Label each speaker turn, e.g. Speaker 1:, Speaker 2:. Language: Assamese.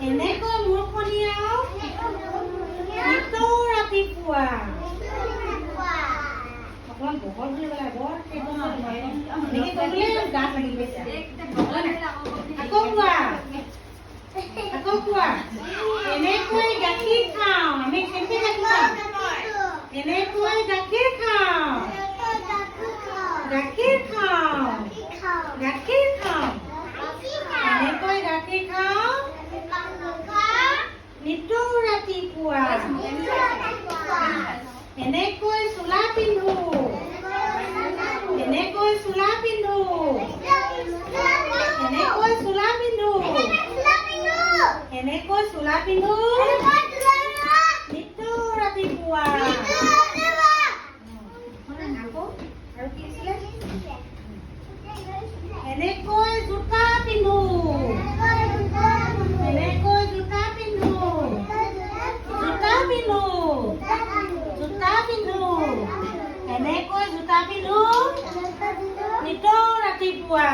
Speaker 1: এনেকৈ মূৰখনিয়াও নিতৌ ৰাতিপুৱা অকণমান বহল বুলি ক'লে বৰ এনেকৈ কৰিলে গাত লাগি গৈছে আকৌ কোৱা এনেকৈ গাখীৰ খাওঁ আমি কেনেকৈ গাখীৰ খাওঁ এনেকৈ গাখীৰ খাওঁ গাখীৰ খাওঁ গাখীৰ খাওঁ এনেকৈ গাখীৰ খাওঁ নিতৌ ৰাতিপুৱা এনেকৈ চোলা পিন্ধো এনেকৈ চোলা পিন্ধো এনেকৈ চোলা পিন্ধো এনেকৈ চোলা পিন্ধো নিতৌ ৰাতিপুৱা আৰু কি আছিলে এনেকৈ জোতা পিন্ধো এনেকৈ জোতা পিন্ধো জোতা পিন্ধো জোতা পিন্ধো এনেকৈ জোতা পিন্ধো নিতৌ ৰাতিপুৱা